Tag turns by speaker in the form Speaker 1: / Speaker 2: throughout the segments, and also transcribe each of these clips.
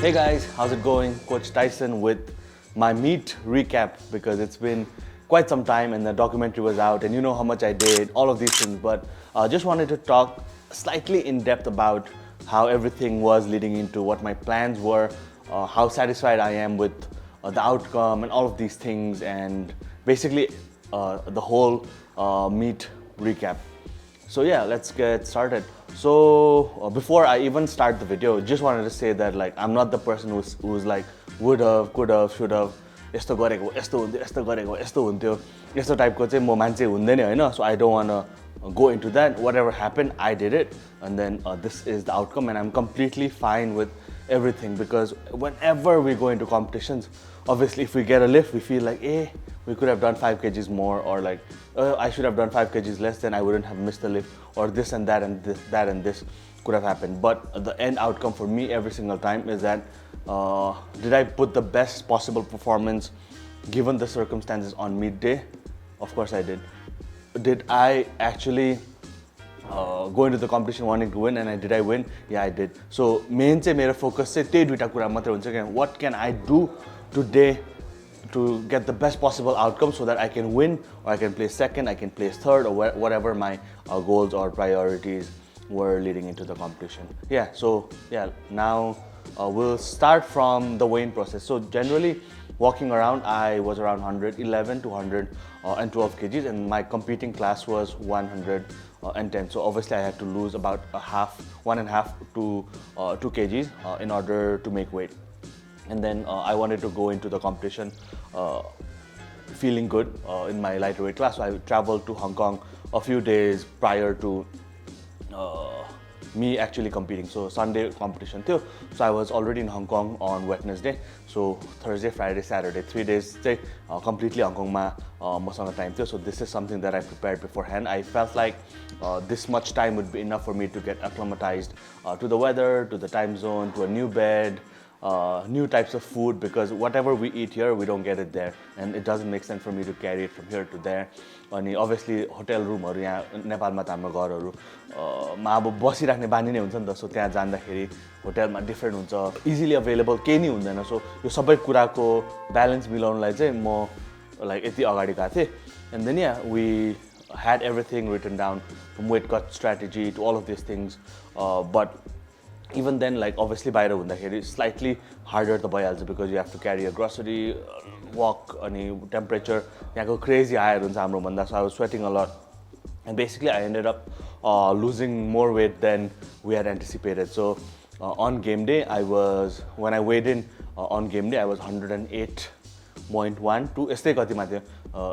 Speaker 1: Hey guys, how's it going? Coach Tyson with my meet recap because it's been quite some time and the documentary was out and you know how much I did, all of these things, but just wanted to talk slightly in depth about how everything was leading into what my plans were, how satisfied I am with the outcome and all of these things, and basically the whole meet recap. So yeah, let's get started. So before I even start the video, just wanted to say that like I'm not the person who's like would have, could have, should have, यस्तो गरेको यस्तो हुन्थ्यो यस्तो गरेको यस्तो हुन्थ्यो यस्तो टाइपको चाहिँ म मान्छे हुँदैन हैन. So I don't want to go into that. Whatever happened, I did it, and then this is the outcome, and I'm completely fine with everything because whenever we go into competitions, obviously if we get a lift, we feel like we could have done 5 kgs more, or like I should have done 5 kgs less, then I wouldn't have missed the lift, or this and that and this could have happened. But the end outcome for me every single time is that did I put the best possible performance given the circumstances on meet day? Of course I did. Did I actually go into the competition wanting to win, and did I win? Yeah, I did. So main चाहिँ मेरो focus चाहिँ त्यही दुईटा कुरा मात्रै हुन्छ के what can I do today to get the best possible outcome so that I can win, or I can place second, I can place third, or whatever my goals or priorities were leading into the competition. Yeah, so yeah, now we'll start from the weighing process. So generally walking around, I was around 111 to 112 kgs, and my competing class was 110. So obviously I had to lose about one and a half to 2 kgs in order to make weight. And then I wanted to go into the competition feeling good in my lighter weight class. So I traveled to Hong Kong a few days prior to me actually competing. So Sunday competition too. So I was already in Hong Kong on Wednesday. So Thursday, Friday, Saturday, 3 days completely Hong Kong ma masanga time too. So this is something that I prepared beforehand. I felt like this much time would be enough for me to get acclimatized to the weather, to the time zone, to a new bed, new types of food, because whatever we eat here, we don't get it there, and it doesn't make sense for me to carry it from here to there. And obviously hotel room or नेपालमा त हाम्रो घरहरुमा अब बसिराख्ने बानी नै हुन्छ नि त. सो त्यहाँ जाँदाखेरि होटलमा डिफरेन्ट हुन्छ, इजिली अवेलेबल केही नै हुँदैन. सो यो सबै कुराको ब्यालेन्स मिलाउनलाई चाहिँ म लाइक यति अगाडि गएको थिएँ. And then yeah, we had everything written down, from weight cut strategy to all of these things, but even then, like obviously बाहिर हुँदाखेरि slightly harder त भइहाल्छ because you have to carry a grocery, walk, अनि temperature यहाँको crazy high हुन्छ हाम्रो भन्दा. So I was sweating a lot, and basically I ended up losing more weight than we had anticipated. So on game day, when I weighed in on game day, I was 108.12 यस्तै कतिमा थियो,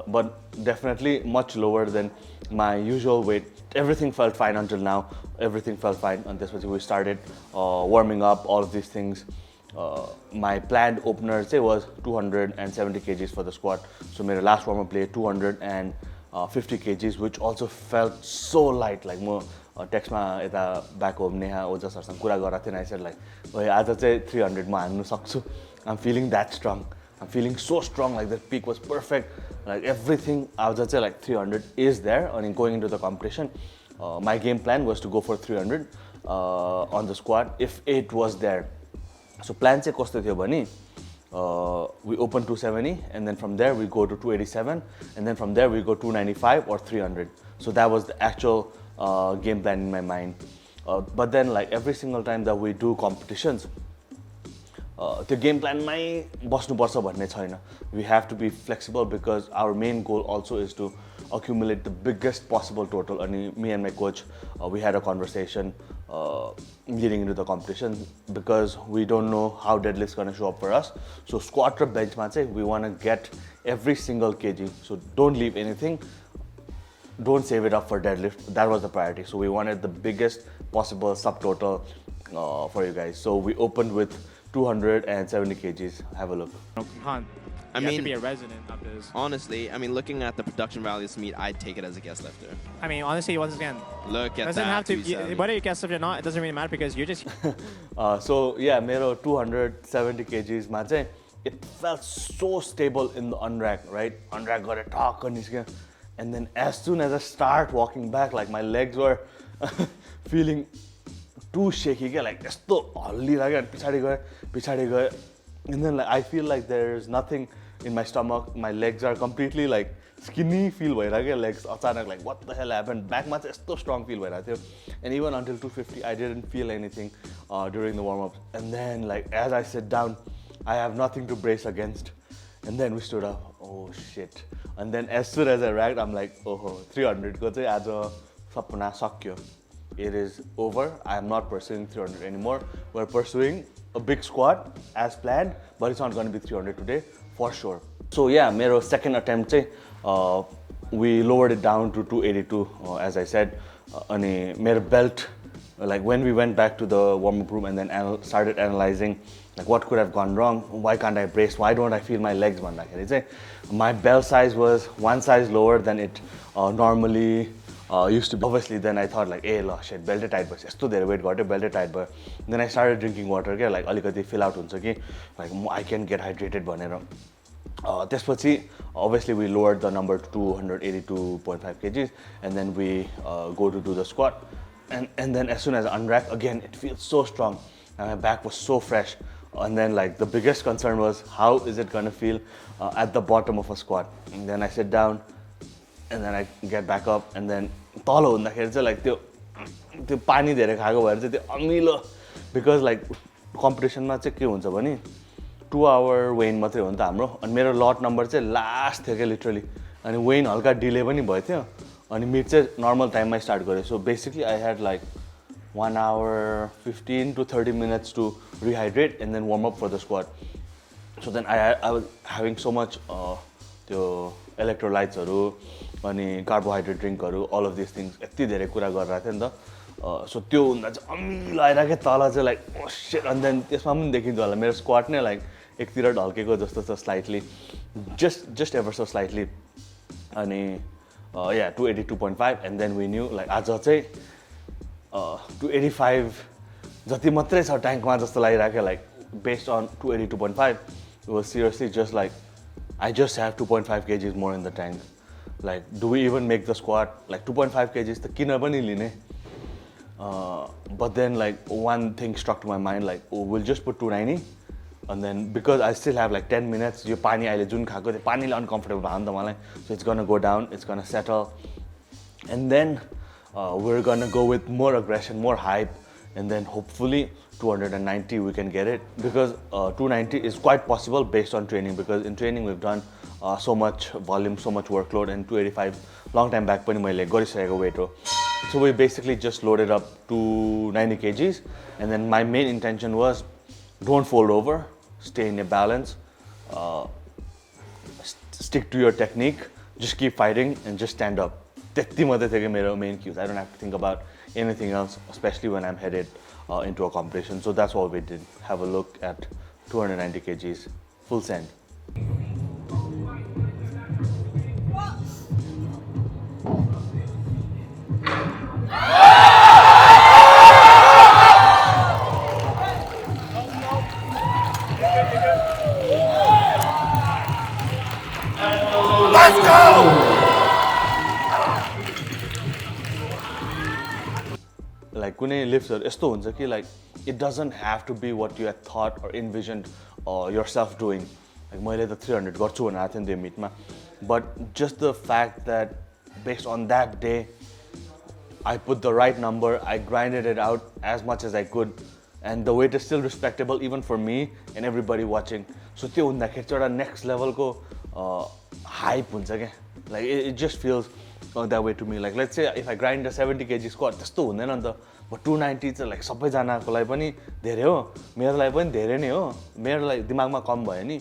Speaker 1: but definitely much lower than my usual weight. Everything felt fine until now. Everything felt fine, and this was we started warming up, all of these things. My planned opener was 270 kgs for the squat. So my last warm up play 250 kgs, which also felt so light. Like mo text ma eta back home neha oja sarsan kura garako थिएँ. I said like आज चाहिँ 300 ma हान्नु सक्छु. I'm feeling that strong. I'm feeling so strong. Like the peak was perfect. Like everything, I was just say like 300 is there. And going into the competition, my game plan was to go for 300 on the squat if it was there. So plan चाहिँ कस्तो थियो भने we open 270, and then from there we go to 287, and then from there we go 295 or 300. So that was the actual game plan in my mind. But then like every single time that we do competitions, the game plan मै बस्नुपर्छ भन्ने छैन. We have to be flexible because our main goal also is to accumulate the biggest possible total. And me and my coach, we had a conversation leading into the competition because we don't know how deadlift's going to show up for us. So squat or bench ma चाहिँ we want to get every single kg. So don't leave anything. Don't save it up for deadlift. That was the priority. So we wanted the biggest possible subtotal for you guys. So we opened with 270 kgs. Have a look.
Speaker 2: Han, you have to be a resident of this.
Speaker 3: Honestly, I mean, looking at the production values meet, I'd take it as a guest lifter.
Speaker 2: I mean, honestly, once again,
Speaker 3: Look at
Speaker 2: doesn't
Speaker 3: that.
Speaker 2: have to. Whether you guest lift or not, it doesn't really matter because you're just.
Speaker 1: So yeah, मेरो 270 kgs ma चाहिँ it felt so stable in the unrack, right? Unrack got a talk on this, and then as soon as I start walking back, like my legs were feeling too shaky क्या like यस्तो हल्लिरहेको अनि पछाडि गयो and then like I feel like there's nothing in my stomach, my legs are completely like skinny feel भइरहेको legs अचानक like what the hell happened, back मा चाहिँ यस्तो strong feel भइरहेको थियो and even until 250 I didn't feel anything during the warm-up and then like as I sit down I have nothing to brace against and then we stood up, oh shit, and then as soon as I racked I'm like oh 300 को चाहिँ आज सपना सक्यो, it is over, I am not pursuing 300 anymore, we're pursuing a big squat as planned but it's not going to be 300 today for sure. So yeah, मेरो second attempt चाहिँ we lowered it down to 282 as I said अनि मेरो belt like when we went back to the warm-up room and then started analyzing like what could have gone wrong, why can't I brace, why don't I feel my legs भन्दाखेरि चाहिँ my belt size was one size lower than it normally used to be. Obviously then I thought like hey ल shit belt tight भयो यस्तो धेरै weight गर्यो belt tight भयो, then I started drinking water क्या like अलिकति fill out हुन्छ कि like I can get hydrated भनेर त्यसपछि obviously we lowered the number to 282.5 kgs and then we go to do the squat and then as soon as I unrack again it feels so strong and my back was so fresh and then like the biggest concern was how is it going to feel at the bottom of a squat, and then I sit down and then I get back up and then तल हुँदाखेरि चाहिँ like त्यो पानी धेरै खाएको भएर चाहिँ त्यो अमिलो because like कम्पिटिसनमा चाहिँ के हुन्छ भने 2 hour वेन मात्रै हो नि त हाम्रो अनि मेरो लट नम्बर चाहिँ लास्ट थियो क्या लिटरली अनि वेन हल्का डिले पनि भयो थियो अनि मिड चाहिँ नर्मल टाइममा स्टार्ट गरेँ so basically I had like 1 hour 15 to 30 minutes to rehydrate and then warm up for the squat. So then I was having so much त्यो electrolytes अनि carbohydrate drink all of these things यति धेरै कुरा गरिरहेको थिएँ नि त सो त्यो हुँदा चाहिँ अमिलो आइरहेको तल चाहिँ लाइक ओ शिट अनि देन त्यसमा पनि देखिन्छ होला मेरो स्क्वाट नै लाइक एकतिर ढल्केको जस्तो छ slightly just ever so slightly अनि yeah 282.5 and then we knew like आज चाहिँ 285 जति मात्रै छ ट्याङ्कमा जस्तो लागिरहेको like based on 282.5 it was seriously just like I just have 2.5 kgs more in the tank. Like, do we even make the squat? Like 2.5 kgs त किन पनि लिने? But then like one thing struck to my mind like oh, we'll just put 290 and then because I still have like 10 minutes यो पानी अहिले जुन खाएको त्यो पानीले uncomfortable भयो नि त मलाई so it's gonna go down, it's gonna settle and then we're gonna go with more aggression, more hype and then hopefully 290 we can get it because 290 is quite possible based on training because in training we've done so much volume, so much workload and 285 long time back पनि मैले गरिसकेको weight हो. So we basically just loaded up to 90 kgs and then my main intention was don't fold over, stay in your balance, stick to your technique, just keep fighting and just stand up. त्यति मात्रै थियो कि मेरो main cues. I don't have to think about anything else, especially when I'm headed into a competition. So that's what we did. Have a look at 290 kgs, full send. Let's go! Like कुनै लिफ्ट्सहरु यस्तो हुन्छ कि like it doesn't have to be what you had thought or envisioned yourself doing. Like मैले त 300 गर्छु भनेर आएको थिएँ त्यो मिटमा but just the fact that based on that day I put the right number, I grinded it out as much as I could and the weight is still respectable even for me and everybody watching. So त्यो हुँदाखेरि चाहिँ एउटा next level को hype हुन्छ के like it just feels that way to me. Like let's say if I grind a 70 kg squat त्यस्तो हुँदैन नि त but 290 चाहिँ like सबैजनाको लागि पनि धेरै हो मेरो लागि पनि धेरै नै हो मेरो लागि दिमागमा कम भयो नि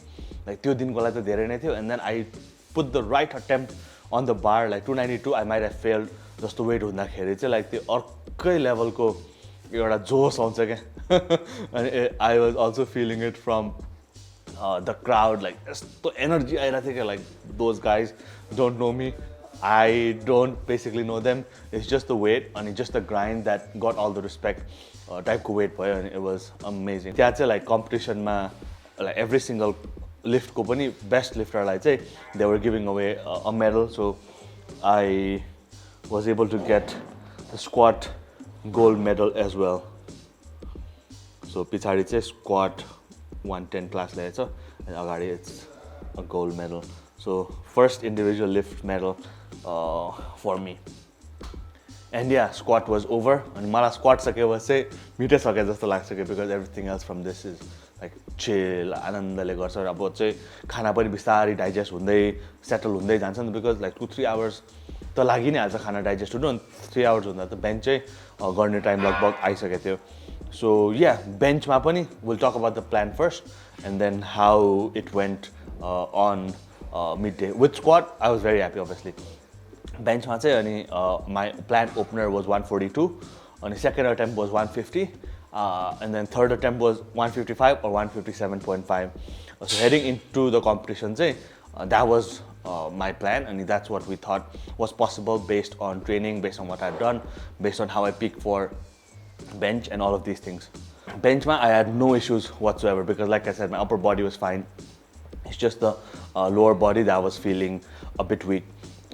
Speaker 1: like त्यो दिनको लागि त धेरै नै थियो and then I put the right attempt on the bar like 292 I might have failed जस्तो weight हुँदाखेरि चाहिँ like त्यो अर्कै लेभलको एउटा जोश आउँछ के and I was also feeling it from the crowd like यस्तो energy आइरहेको थियो के like those guys don't know me, I don't basically know them, it's just the weight and it's just the grind that got all the respect type ko weight bhayo and it was amazing. त्यहाँ चाहिँ like competition मा like every single lift ko पनि best lifter लाई चाहिँ they were giving away a medal so I was able to get the squat gold medal as well. So पछाडि चाहिँ squat 110 class ल्याएछ and अगाडि it's a gold medal. So first individual lift medal for me. And yeah, squat was over. And मलाई squat सकेपछि चाहिँ मिटै सके जस्तो लाग्छ कि because everything else from this is like chill, आनन्दले गर्छ र अब चाहिँ खाना पनि बिस्तारै डाइजेस्ट हुँदै सेटल हुँदै जान्छ नि because like 2-3 hours त लागि नै हाल्छ खाना डाइजेस्ट हुनु अनि 3 hours हुँदा त बेन्च चाहिँ गर्ने टाइम लगभग आइसकेको थियो. So yeah, बेन्चमा पनि we'll talk about the plan first and then how it went on midday. With squat, I was very happy obviously. Benchमा चाहिँ अनि my planned opener was 142 अनि second attempt was 150 and then third attempt was 155 or 157.5. So heading into the competition चाहिँ that was my plan and that's what we thought was possible based on training, based on what I'd done, based on how I peaked for bench and all of these things. Benchma, I had no issues whatsoever because like I said, my upper body was fine. It's just the lower body that I was feeling a bit weak.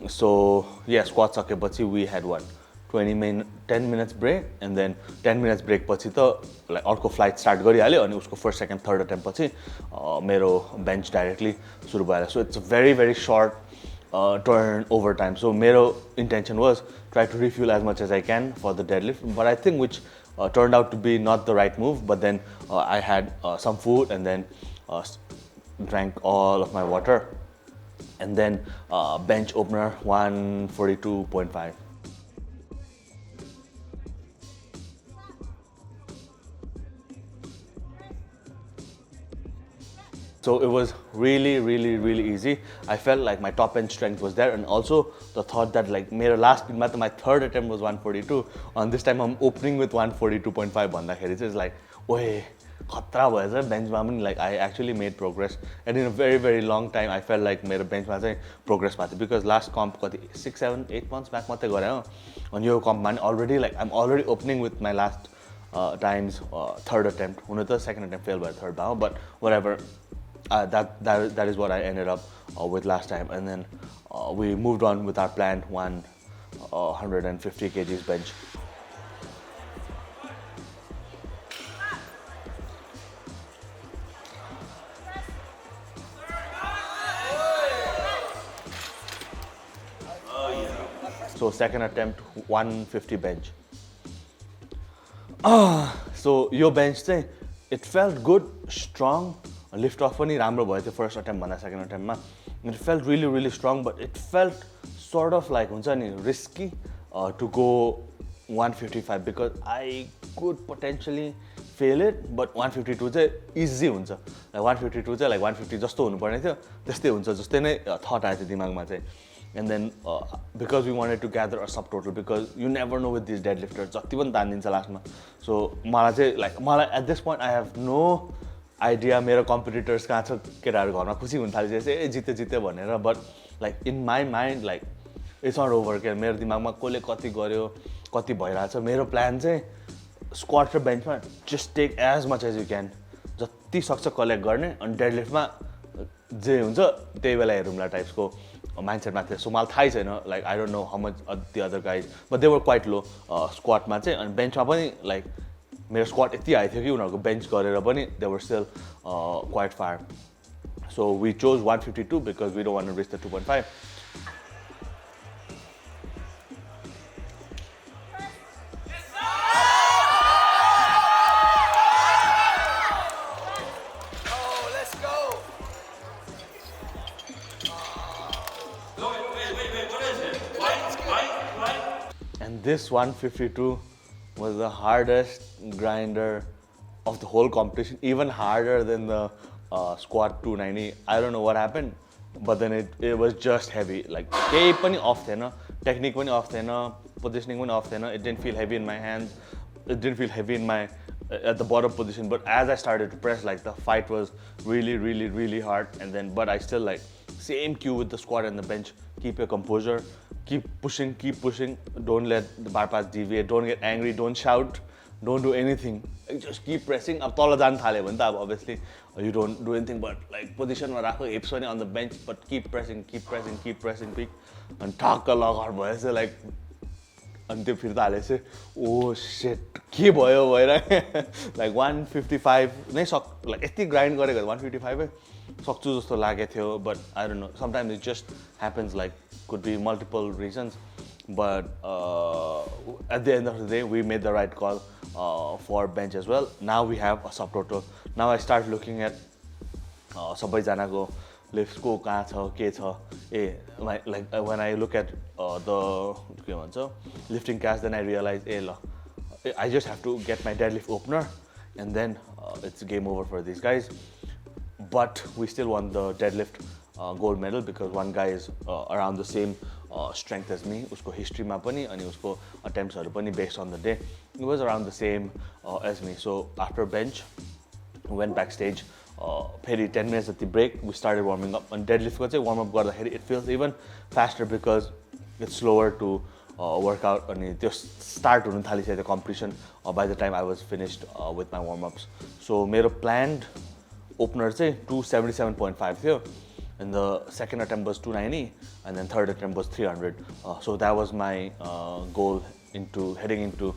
Speaker 1: So yeah, squat सकेपछि we had what 10 minutes break and then 10 minutes break पछि त like अर्को flight start गरिहाल्यो अनि उसको first second third attempt पछि मेरो bench directly सुरु भइहाल्यो. So it's a very very short turn over time. So मेरो intention was try to refuel as much as I can for the deadlift, but I think which turned out to be not the right move. But then I had some food and then drank all of my water and then bench opener 142.5. So it was really, really, really easy. I felt like my top end strength was there and also the thought that like my third attempt was 142 and this time I'm opening with 142.5 भन्दाखेरि चाहिँ like ओए खतरा भएछ बेन्चमा पनि like I actually made progress and in a very very long time I felt like मेरो बेन्चमा चाहिँ progress भएको थियो because last comp कति 6-7-8 months back मात्रै गरेँ हो अनि यो कम्पमा नि already like I'm already opening with my last times third attempt हुन त second attempt fail भयो third भयो but whatever. That is what I ended up with last time and then we moved on with our planned 150 kgs bench. So second attempt 150 bench. So your bench चाहिँ it felt good, strong. Lift off पनि राम्रो भयो त्यो first attempt भन्दा second attempt मा. It felt really really strong but it felt sort of like हुन्छ नि risky to go 155 because I could potentially fail it but 152 चाहिँ easy हुन्छ. Like 152 चाहिँ like 150 जस्तो हुनु पर्ने थियो त्यस्तै हुन्छ जस्तै नै thought आयो थियो दिमागमा चाहिँ. And then because we wanted to gather a subtotal because you never know with these deadlifters जति पनि तानिदिन्छ लास्टमा. So मलाई चाहिँ like मलाई at this point I have no idea मेरो competitors कहाँ छ केटाहरु घरमा खुसी हुन थालिसकेछ ए जिते भनेर but like in my mind like it's not over के मेरो दिमागमा कसले कति गर्यो कति भइराछ मेरो प्लान चाहिँ squat raw बेन्चमा just take as much as you can जति सक्छ कलेक्ट गर्ने अनि डेडलिफ्टमा जे हुन्छ त्यही बेला हेरौँला टाइप्सको माइन्डसेटमा थियो. सो मलाई थाहै छैन like I don't know how much the other guys but they were quite low स्क्वाटमा चाहिँ अनि बेन्चमा पनि like मेरो स्क्वाट यति हाई थियो कि उनीहरूको बेन्च गरेर पनि they were still quite far. So we chose 152 because we don't want to risk the 2.5. And this 152 was the hardest grinder of the whole competition, even harder than the squat 290. I don't know what happened, but then it was just heavy. Like kehi pani off थिएन, technique पनि off थिएन, positioning पनि off थिएन. It didn't feel heavy in my hands. It didn't feel heavy in my at the bottom position. But as I started to press, like the fight was really, really, really hard. And then, but I still like same cue with the squat and the bench. Keep your composure. Keep pushing. Don't let the bar pass deviate. Don't get angry. Don't shout. Don't do anything. Like, just keep pressing. Ab tala jaan thale bhane ta obviously you don't do anything but like position ma rakho hips pani on the bench but keep pressing. Peak and thakka lagar bhayo like अनि त्यो फिर्ता हालेपछि ओ set के भयो भइरहेको like 155 नै like यति grind गरेको 155 सक्छु जस्तो लागेको थियो but I don't know sometimes it just happens like could be multiple reasons but at the end of the day we made the right call for bench as well now we have a subtotal now I start looking at सबैजनाको लिफ्टको कहाँ छ के छ like when I look at the के भन्छ lifting cast then I realize I just have to get my deadlift opener and then it's game over for these guys but we still won the deadlift gold medal because one guy is around the same strength as me usko history ma pani ani usko attempts haru pani based on the day it was around the same as me so after bench we went backstage फेरि 10 minutes at the break we started warming up and deadlift ko चाहिँ warm up गर्दाखेरि it feels even faster because it's slower to work out अनि त्यो start हुन थालिसक्यो त्यो competition by the time I was finished with my warm ups so मेरो planned opener चाहिँ 277.5 थियो and the second attempt was 290 and then third attempt was 300 so that was my goal into heading into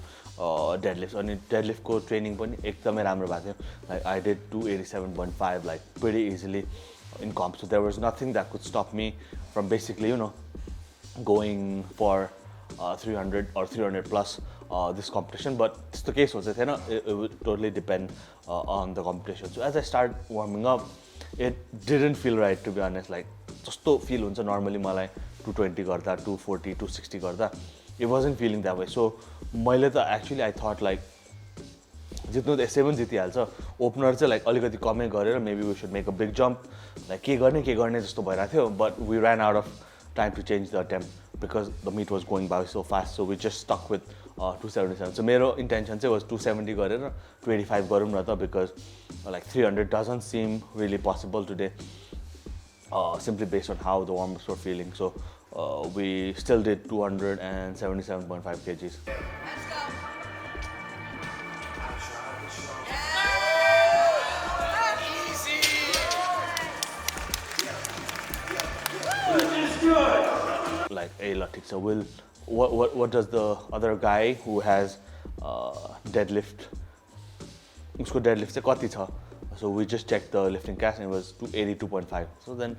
Speaker 1: deadlift अनि deadlift को training पनि एकदमै राम्रो भएको थियो like I did 287.5 like pretty easily in comp so there was nothing that could stop me from basically you know going for 300 or 300 plus this competition but त्यस्तो केही सोचेको थिएन it would totally depend on the competition so as I started warming up it didn't feel right to be honest like जस्तो feel हुन्छ normally मलाई 220 गर्दा 240 260 गर्दा it wasn't feeling that way so मैले त actually I thought like जित्नु त यसै पनि जितिहाल्छ ओपनर चाहिँ लाइक अलिकति कमै गरेर maybe we should make a big jump like के गर्ने जस्तो भइरहेको थियो but we ran out of time to change the attempt because the meet was going by so fast so we just stuck with 277 so मेरो intention चाहिँ was 270 गरेर 285 गरौँ न त because like 300 doesn't seem really possible today simply based on how the warm-ups were feeling so we still did 277.5 kgs. Like hey ठीक छ will what does the other guy who has deadlift उसको deadlift चाहिँ कति छ so we just checked the lifting cast and it was 282.5 so then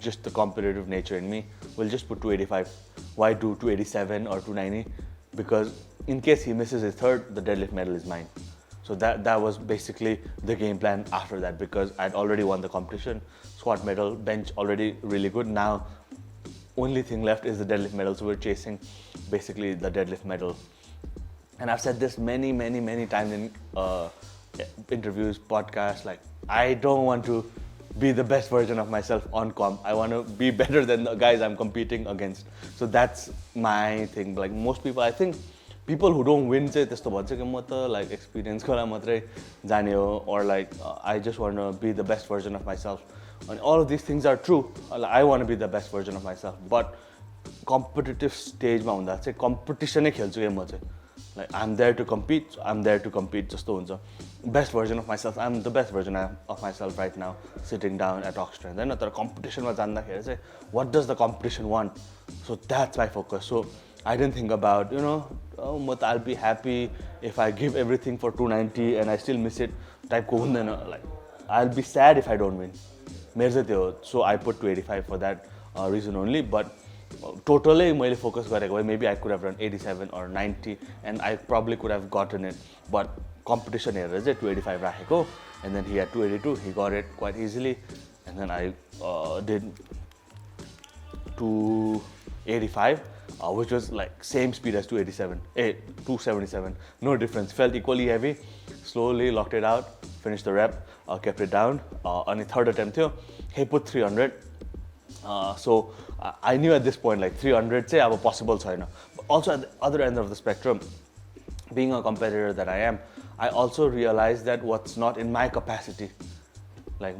Speaker 1: just the competitive nature in me will just put 285 why do 287 or 290 because in case he misses his third the deadlift medal is mine so that was basically the game plan after that because I'd already won the competition squat medal bench already really good now only thing left is the deadlift medal so we're chasing basically the deadlift medal and I've said this many times in interviews podcasts like I don't want to be the best version of myself on comp I want to be better than the guys I'm competing against so that's my thing like most people I think people who don't win चाहिँ त्यस्तो भन्छ कि म त like experience को लागि मात्रै जाने हो or like I just want to be the best version of myself and all of these things are true I want to be the best version of myself but competitive stage मा हुँदा चाहिँ competition नै खेल्छु के म चाहिँ like I'm there to compete जस्तो हुन्छ best version of myself I'm the best version of myself right now sitting down at Ox Strength हैन तर competition मा जाँदाखेरि चाहिँ what does the competition want so that's my focus so I didn't think about you know I'll be happy if I give everything for 290 and I still miss it type को हुँदैन like I'll be sad if I don't win मेरो चाहिँ त्यो so I put 285 for that reason only but totally मैले focus गरेको भए maybe I could have run 87 or 90 and I probably could have gotten it but competition हेरेर चाहिँ 285 राखेको and then he had 282 he got it quite easily and then I did 285 which was like same speed as 277 no difference felt equally heavy slowly locked it out finished the rep kept it down अनि third attempt थियो he put 300 so I knew at this point like 300 चाहिँ अब possible छैन also at the other end of the spectrum being a competitor that I am I also realized that what's not in my capacity like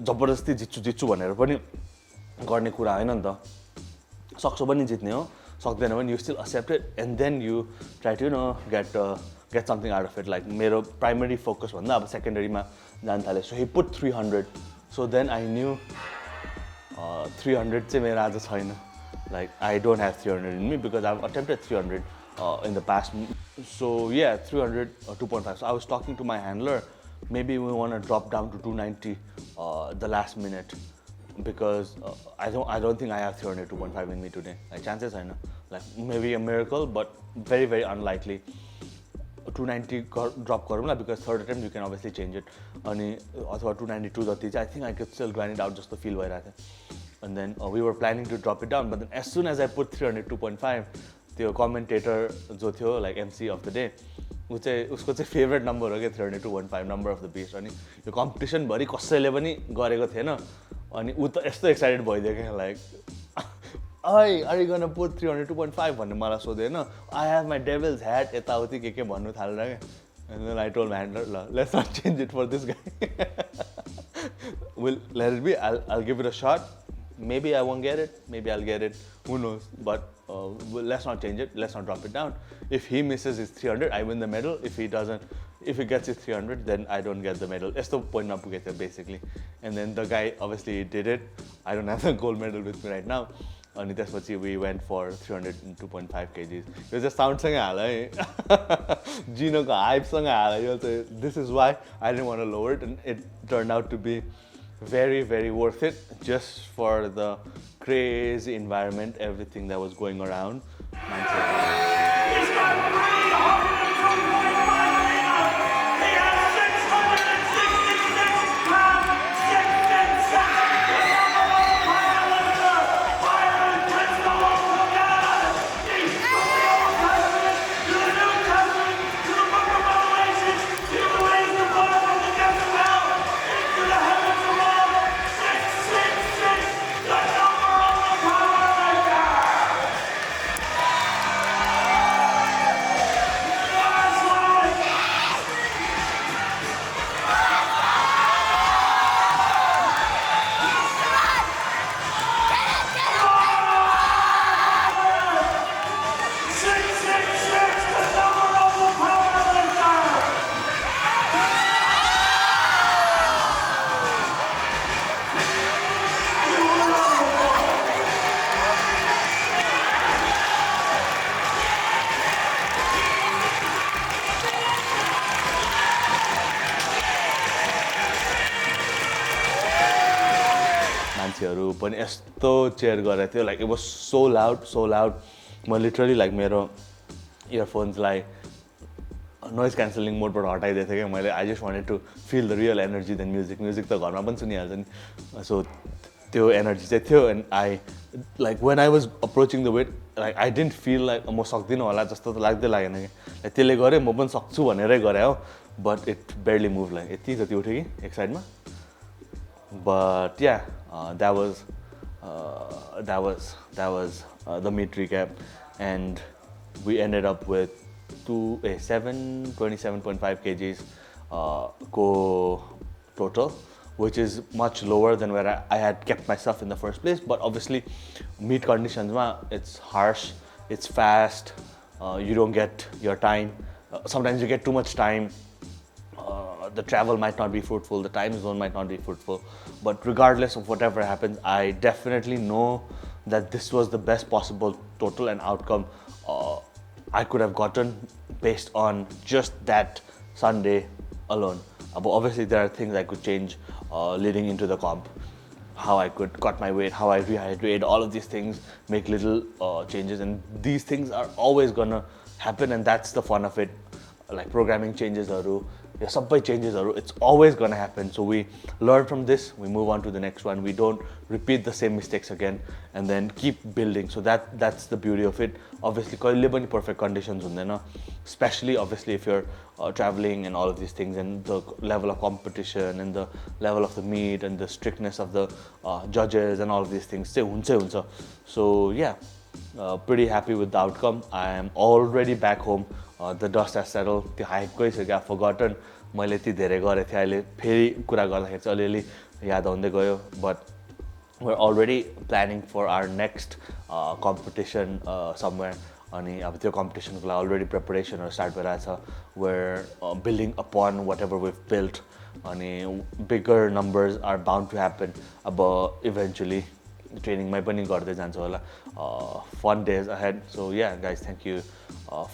Speaker 1: जबरजस्ती जित्छु भनेर पनि गर्ने कुरा हैन नि त सक्छौ पनि जित्ने हो सक्दैन भने you still accept it and then you try to you know get something out of it like मेरो primary focus भन्दा अब secondary मा जान थाले so he put 300 so then I knew 300 चाहिँ मेरो आज छैन Like I don't have 300 in me because I've attempted 300 in the past. So yeah, 300 or 2.5. So I was talking to my handler, maybe we want to drop down to 290 the last minute because I don't think I have 300 2.5 in me today. Like chances are no. Like maybe a miracle, but very very unlikely. 290 drop गरौँला because third attempt you can obviously change it अनि अथवा 292 जति चाहिँ I think I could still grind it out जस्तो feel भइरहेको थियो. And then we were planning to drop it down, but then as soon as I put 300 2.5, the commentator जो थियो like MC of the day उसको चाहिँ favourite number हो क्या 300 2.5 number of the best अनि यो कम्पिटिसन भरि कसैले पनि गरेको थिएन अनि ऊ त यस्तो एक्साइटेड भइदियो क्या like Hey, are you gonna put 300 2.5 भन्ने मलाई सोधेन I have my devil's hat यताउति के भन्नु थालेर क्या and then I told my handler let's not change it for this guy we'll let it be I'll give it a shot maybe I won't get it maybe I'll get it who knows but let's not change it let's not drop it down if he misses his 300 I win the medal if he doesn't if he gets his 300 then I don't get the medal यस्तो point मा पुगेको थियो basically and then the guy obviously did it I don't have the gold medal with me right now अनि त्यसपछि we went for 302.5 kgs यो चाहिँ साउन्डसँगै हाल है जिनोको हाइपसँग हाल यो चाहिँ this is why I didn't want to lower it and it turned out to be very very worth it just for the crazy environment everything that was going around मान्छेहरु पनि यस्तो chair गरेको थियो like it was so loud म literally like मेरो इयरफोन्सलाई noise cancelling मोडबाट हटाइदिएको थिएँ क्या मैले I just wanted to feel the real energy than music त घरमा पनि सुनिहाल्छ नि so त्यो एनर्जी चाहिँ थियो and I like when I was approaching the weight like I didn't feel like म सक्दिनँ होला जस्तो त लाग्दै लागेन कि त्यसले गरे म पनि सक्छु भनेरै गरे हो but it barely moved like यति जति उठ्यो कि एक साइडमा but yeah that was the meet recap and we ended up with 27.5 kgs total which is much lower than where I had kept myself in the first place but obviously meet conditions it's harsh it's fast you don't get your time sometimes you get too much time the travel might not be fruitful, the time zone might not be fruitful, but regardless of whatever happens, I definitely know that this was the best possible total and outcome I could have gotten based on just that Sunday alone. But obviously there are things I could change leading into the comp, how I could cut my weight, how I rehydrate, all of these things, make little changes, and these things are always gonna happen and that's the fun of it. Like programming changes सबै चेन्जेसहरु it's always going to happen so we learn from this we move on to the next one we don't repeat the same mistakes again and then keep building so that's the beauty of it obviously कहिले पनि perfect conditions हुँदैन especially obviously if you're traveling and all of these things and the level of competition and the level of the meet and the strictness of the judges and all of these things चाहिँ हुन्छ so yeah pretty happy with the outcome I am already back home the dust has settled त्यो hype गइसक्यो I've forgotten मैले यति धेरै गरेको थिएँ अहिले फेरि कुरा गर्दाखेरि चाहिँ अलिअलि याद आउँदै गयो but we're already planning for our next competition somewhere अनि अब त्यो कम्पिटिसनको लागि अलरेडी प्रिपरेसनहरु स्टार्ट भइरहेछ we're building upon whatever we've built अनि bigger numbers are bound to happen अब eventually ट्रेनिङमै पनि गर्दै जान्छु होला fun days ahead. So yeah guys, thank you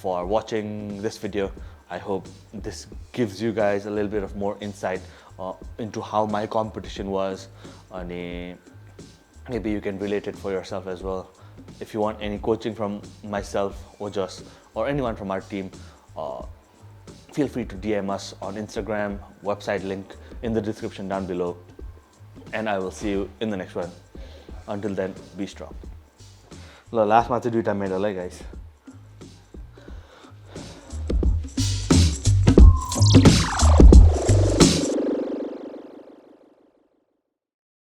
Speaker 1: for watching this video. I hope this gives you guys a little bit of more insight into how my competition was, and maybe you can relate it for yourself as well. If you want any coaching from myself or just or anyone from our team, feel free to DM us on Instagram, website link in the description down below, and I will see you in the next one. Until then, be strong. Last match, 2 medal, guys.